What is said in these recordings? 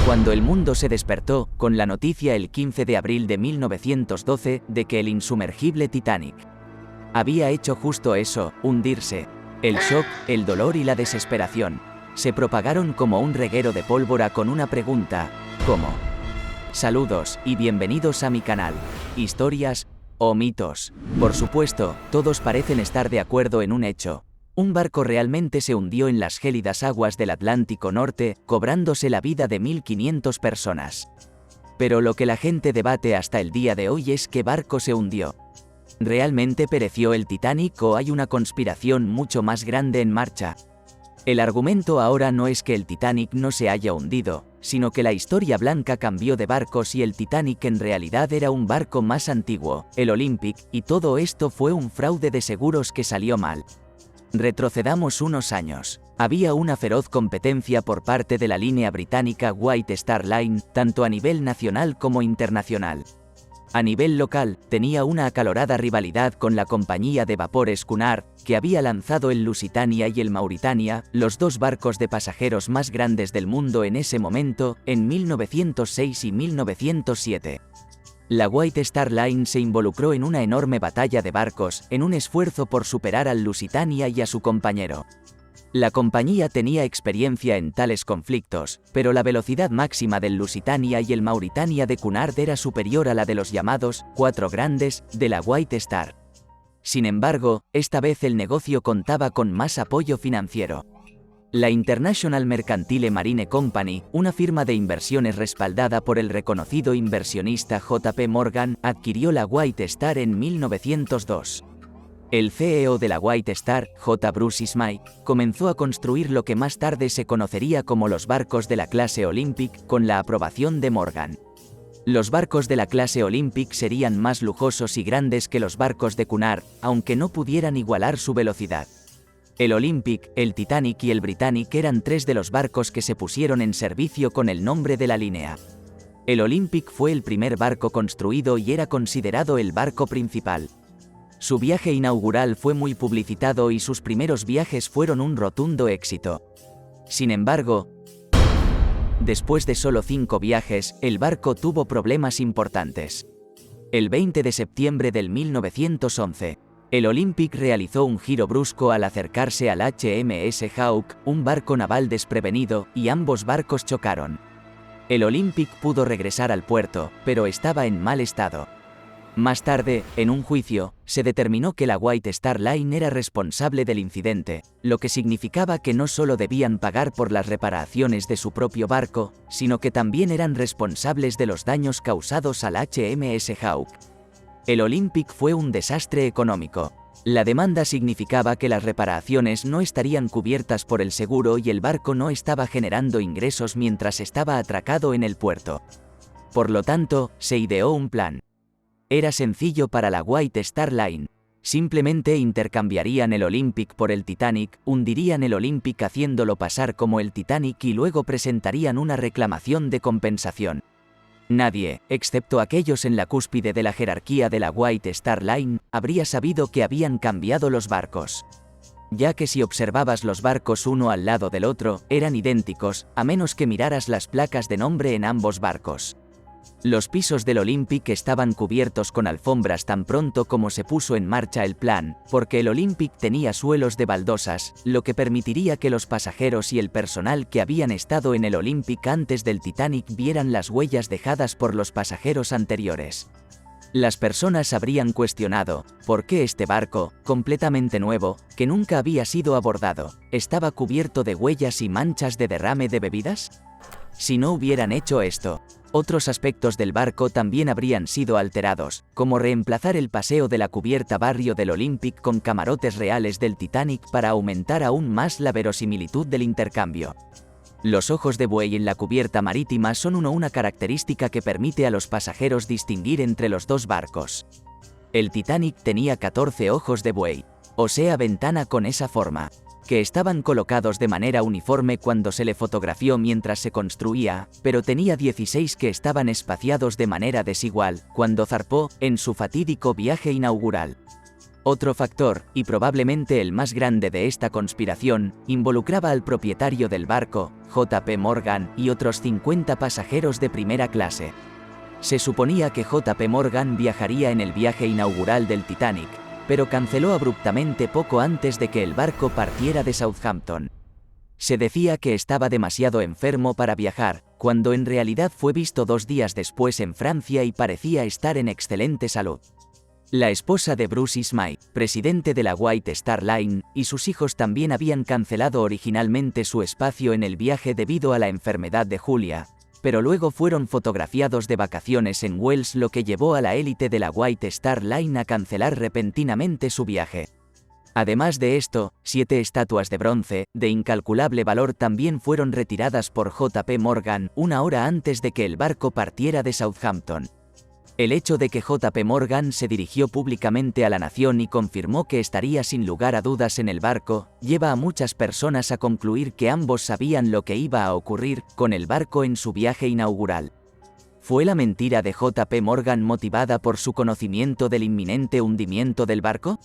Cuando el mundo se despertó con la noticia el 15 de abril de 1912 de que el insumergible Titanic había hecho justo eso, hundirse, el shock, el dolor y la desesperación se propagaron como un reguero de pólvora con una pregunta: ¿cómo? Saludos y bienvenidos a mi canal, Historias o Mitos. Por supuesto, todos parecen estar de acuerdo en un hecho. Un barco realmente se hundió en las gélidas aguas del Atlántico Norte, cobrándose la vida de 1.500 personas. Pero lo que la gente debate hasta el día de hoy es: ¿qué barco se hundió? ¿Realmente pereció el Titanic o hay una conspiración mucho más grande en marcha? El argumento ahora no es que el Titanic no se haya hundido, sino que la historia blanca cambió de barcos y el Titanic en realidad era un barco más antiguo, el Olympic, y todo esto fue un fraude de seguros que salió mal. Retrocedamos unos años. Había una feroz competencia por parte de la línea británica White Star Line, tanto a nivel nacional como internacional. A nivel local, tenía una acalorada rivalidad con la compañía de vapores Cunard, que había lanzado el Lusitania y el Mauritania, los dos barcos de pasajeros más grandes del mundo en ese momento, en 1906 y 1907. La White Star Line se involucró en una enorme batalla de barcos, en un esfuerzo por superar al Lusitania y a su compañero. La compañía tenía experiencia en tales conflictos, pero la velocidad máxima del Lusitania y el Mauritania de Cunard era superior a la de los llamados «cuatro grandes» de la White Star. Sin embargo, esta vez el negocio contaba con más apoyo financiero. La International Mercantile Marine Company, una firma de inversiones respaldada por el reconocido inversionista J.P. Morgan, adquirió la White Star en 1902. El CEO de la White Star, J. Bruce Ismay, comenzó a construir lo que más tarde se conocería como los barcos de la clase Olympic, con la aprobación de Morgan. Los barcos de la clase Olympic serían más lujosos y grandes que los barcos de Cunard, aunque no pudieran igualar su velocidad. El Olympic, el Titanic y el Britannic eran tres de los barcos que se pusieron en servicio con el nombre de la línea. El Olympic fue el primer barco construido y era considerado el barco principal. Su viaje inaugural fue muy publicitado y sus primeros viajes fueron un rotundo éxito. Sin embargo, después de solo 5 viajes, el barco tuvo problemas importantes. El 20 de septiembre del 1911, el Olympic realizó un giro brusco al acercarse al HMS Hawke, un barco naval desprevenido, y ambos barcos chocaron. El Olympic pudo regresar al puerto, pero estaba en mal estado. Más tarde, en un juicio, se determinó que la White Star Line era responsable del incidente, lo que significaba que no solo debían pagar por las reparaciones de su propio barco, sino que también eran responsables de los daños causados al HMS Hawke. El Olympic fue un desastre económico. La demanda significaba que las reparaciones no estarían cubiertas por el seguro y el barco no estaba generando ingresos mientras estaba atracado en el puerto. Por lo tanto, se ideó un plan. Era sencillo para la White Star Line. Simplemente intercambiarían el Olympic por el Titanic, hundirían el Olympic haciéndolo pasar como el Titanic y luego presentarían una reclamación de compensación. Nadie, excepto aquellos en la cúspide de la jerarquía de la White Star Line, habría sabido que habían cambiado los barcos. Ya que si observabas los barcos uno al lado del otro, eran idénticos, a menos que miraras las placas de nombre en ambos barcos. Los pisos del Olympic estaban cubiertos con alfombras tan pronto como se puso en marcha el plan, porque el Olympic tenía suelos de baldosas, lo que permitiría que los pasajeros y el personal que habían estado en el Olympic antes del Titanic vieran las huellas dejadas por los pasajeros anteriores. Las personas habrían cuestionado por qué este barco, completamente nuevo, que nunca había sido abordado, estaba cubierto de huellas y manchas de derrame de bebidas. Si no hubieran hecho esto, otros aspectos del barco también habrían sido alterados, como reemplazar el paseo de la cubierta barrio del Olympic con camarotes reales del Titanic para aumentar aún más la verosimilitud del intercambio. Los ojos de buey en la cubierta marítima son una característica que permite a los pasajeros distinguir entre los dos barcos. El Titanic tenía 14 ojos de buey, o sea ventana con esa forma, que estaban colocados de manera uniforme cuando se le fotografió mientras se construía, pero tenía 16 que estaban espaciados de manera desigual, cuando zarpó, en su fatídico viaje inaugural. Otro factor, y probablemente el más grande de esta conspiración, involucraba al propietario del barco, J.P. Morgan, y otros 50 pasajeros de primera clase. Se suponía que J.P. Morgan viajaría en el viaje inaugural del Titanic, pero canceló abruptamente poco antes de que el barco partiera de Southampton. Se decía que estaba demasiado enfermo para viajar, cuando en realidad fue visto 2 días después en Francia y parecía estar en excelente salud. La esposa de Bruce Ismay, presidente de la White Star Line, y sus hijos también habían cancelado originalmente su espacio en el viaje debido a la enfermedad de Julia, pero luego fueron fotografiados de vacaciones en Wells, lo que llevó a la élite de la White Star Line a cancelar repentinamente su viaje. Además de esto, 7 estatuas de bronce, de incalculable valor, también fueron retiradas por J.P. Morgan 1 hora antes de que el barco partiera de Southampton. El hecho de que J.P. Morgan se dirigió públicamente a la nación y confirmó que estaría sin lugar a dudas en el barco, lleva a muchas personas a concluir que ambos sabían lo que iba a ocurrir con el barco en su viaje inaugural. ¿Fue la mentira de J.P. Morgan motivada por su conocimiento del inminente hundimiento del barco?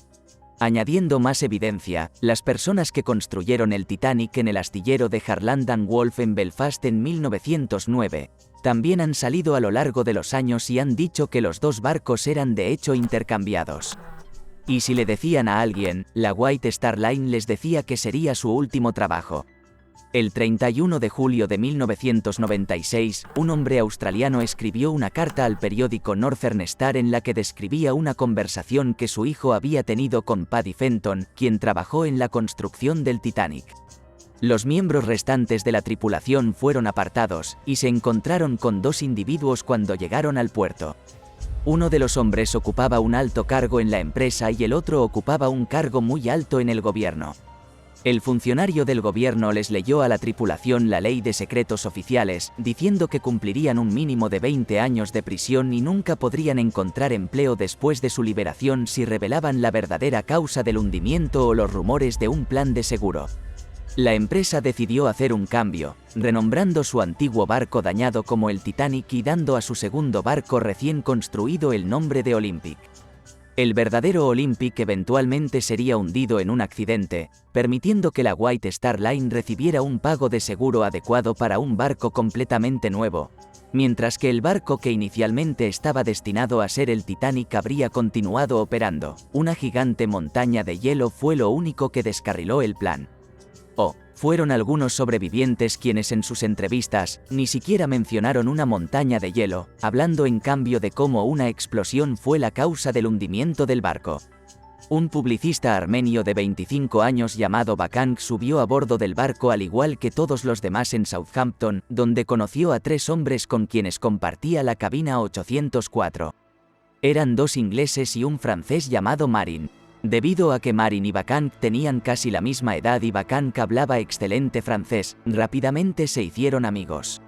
Añadiendo más evidencia, las personas que construyeron el Titanic en el astillero de Harland and Wolff en Belfast en 1909, también han salido a lo largo de los años y han dicho que los 2 barcos eran de hecho intercambiados. Y si le decían a alguien, la White Star Line les decía que sería su último trabajo. El 31 de julio de 1996, un hombre australiano escribió una carta al periódico Northern Star en la que describía una conversación que su hijo había tenido con Paddy Fenton, quien trabajó en la construcción del Titanic. Los miembros restantes de la tripulación fueron apartados, y se encontraron con 2 individuos cuando llegaron al puerto. Uno de los hombres ocupaba un alto cargo en la empresa y el otro ocupaba un cargo muy alto en el gobierno. El funcionario del gobierno les leyó a la tripulación la ley de secretos oficiales, diciendo que cumplirían un mínimo de 20 años de prisión y nunca podrían encontrar empleo después de su liberación si revelaban la verdadera causa del hundimiento o los rumores de un plan de seguro. La empresa decidió hacer un cambio, renombrando su antiguo barco dañado como el Titanic y dando a su segundo barco recién construido el nombre de Olympic. El verdadero Olympic eventualmente sería hundido en un accidente, permitiendo que la White Star Line recibiera un pago de seguro adecuado para un barco completamente nuevo, mientras que el barco que inicialmente estaba destinado a ser el Titanic habría continuado operando. Una gigante montaña de hielo fue lo único que descarriló el plan. Fueron algunos sobrevivientes quienes en sus entrevistas ni siquiera mencionaron una montaña de hielo, hablando en cambio de cómo una explosión fue la causa del hundimiento del barco. Un publicista armenio de 25 años llamado Bakan subió a bordo del barco al igual que todos los demás en Southampton, donde conoció a 3 hombres con quienes compartía la cabina 804. Eran 2 ingleses y un francés llamado Marin. Debido a que Marin y Bakan tenían casi la misma edad y Bakan hablaba excelente francés, rápidamente se hicieron amigos.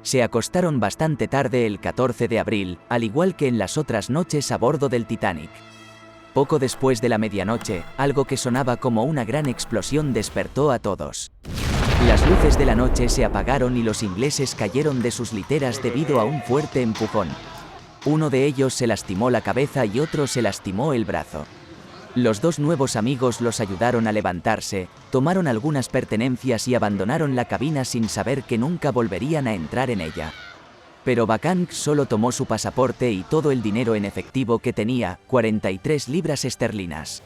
Se acostaron bastante tarde el 14 de abril, al igual que en las otras noches a bordo del Titanic. Poco después de la medianoche, algo que sonaba como una gran explosión despertó a todos. Las luces de la noche se apagaron y los ingleses cayeron de sus literas debido a un fuerte empujón. Uno de ellos se lastimó la cabeza y otro se lastimó el brazo. Los 2 nuevos amigos los ayudaron a levantarse, tomaron algunas pertenencias y abandonaron la cabina sin saber que nunca volverían a entrar en ella. Pero Bakan solo tomó su pasaporte y todo el dinero en efectivo que tenía, 43 libras esterlinas.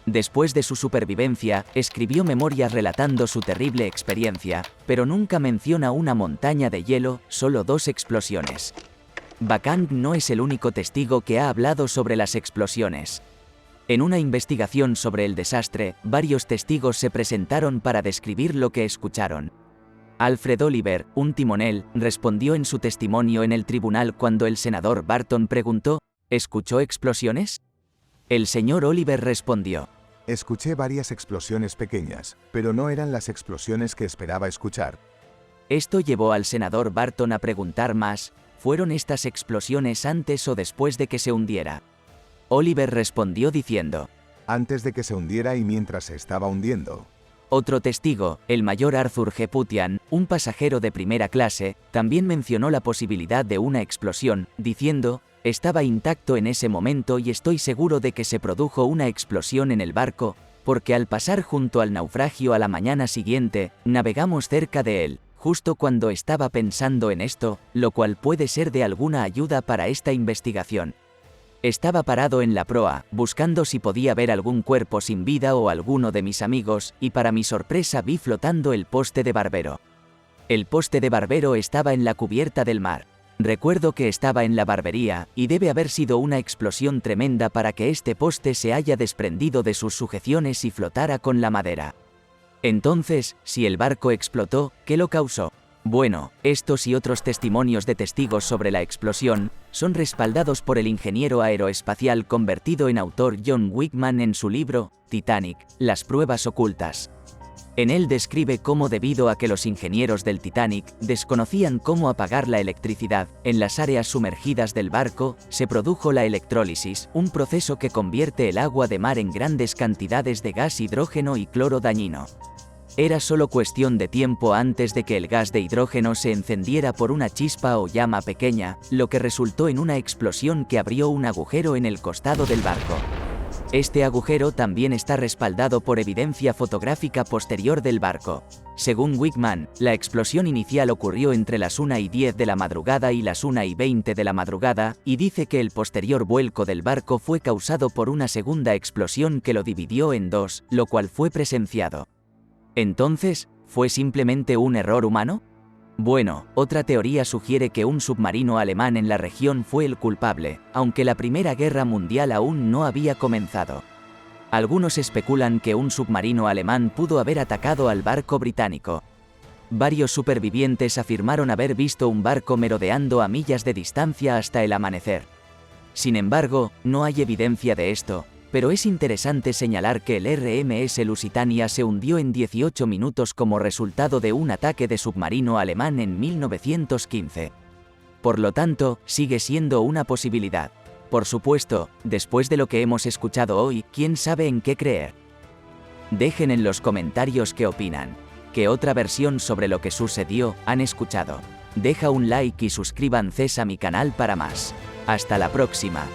Después de su supervivencia, escribió memorias relatando su terrible experiencia, pero nunca menciona una montaña de hielo, solo 2 explosiones. Bakan no es el único testigo que ha hablado sobre las explosiones. En una investigación sobre el desastre, varios testigos se presentaron para describir lo que escucharon. Alfred Oliver, un timonel, respondió en su testimonio en el tribunal cuando el senador Barton preguntó, ¿escuchó explosiones? El señor Oliver respondió: escuché varias explosiones pequeñas, pero no eran las explosiones que esperaba escuchar. Esto llevó al senador Barton a preguntar más, ¿fueron estas explosiones antes o después de que se hundiera? Oliver respondió diciendo: antes de que se hundiera y mientras se estaba hundiendo. Otro testigo, el mayor Arthur G. Putian, un pasajero de primera clase, también mencionó la posibilidad de una explosión, diciendo: estaba intacto en ese momento y estoy seguro de que se produjo una explosión en el barco, porque al pasar junto al naufragio a la mañana siguiente, navegamos cerca de él, justo cuando estaba pensando en esto, lo cual puede ser de alguna ayuda para esta investigación. Estaba parado en la proa, buscando si podía ver algún cuerpo sin vida o alguno de mis amigos, y para mi sorpresa vi flotando el poste de barbero. El poste de barbero estaba en la cubierta del mar. Recuerdo que estaba en la barbería, y debe haber sido una explosión tremenda para que este poste se haya desprendido de sus sujeciones y flotara con la madera. Entonces, si el barco explotó, ¿qué lo causó? Bueno, estos y otros testimonios de testigos sobre la explosión son respaldados por el ingeniero aeroespacial convertido en autor John Wickman en su libro, Titanic, las pruebas ocultas. En él describe cómo, debido a que los ingenieros del Titanic desconocían cómo apagar la electricidad, en las áreas sumergidas del barco, se produjo la electrólisis, un proceso que convierte el agua de mar en grandes cantidades de gas hidrógeno y cloro dañino. Era solo cuestión de tiempo antes de que el gas de hidrógeno se encendiera por una chispa o llama pequeña, lo que resultó en una explosión que abrió un agujero en el costado del barco. Este agujero también está respaldado por evidencia fotográfica posterior del barco. Según Wickman, la explosión inicial ocurrió entre las 1:10 de la madrugada y las 1:20 de la madrugada, y dice que el posterior vuelco del barco fue causado por una segunda explosión que lo dividió en dos, lo cual fue presenciado. Entonces, ¿fue simplemente un error humano? Bueno, otra teoría sugiere que un submarino alemán en la región fue el culpable, aunque la Primera Guerra Mundial aún no había comenzado. Algunos especulan que un submarino alemán pudo haber atacado al barco británico. Varios supervivientes afirmaron haber visto un barco merodeando a millas de distancia hasta el amanecer. Sin embargo, no hay evidencia de esto, pero es interesante señalar que el RMS Lusitania se hundió en 18 minutos como resultado de un ataque de submarino alemán en 1915. Por lo tanto, sigue siendo una posibilidad. Por supuesto, después de lo que hemos escuchado hoy, ¿quién sabe en qué creer? Dejen en los comentarios qué opinan. ¿Qué otra versión sobre lo que sucedió han escuchado? Deja un like y suscríbanse a mi canal para más. Hasta la próxima.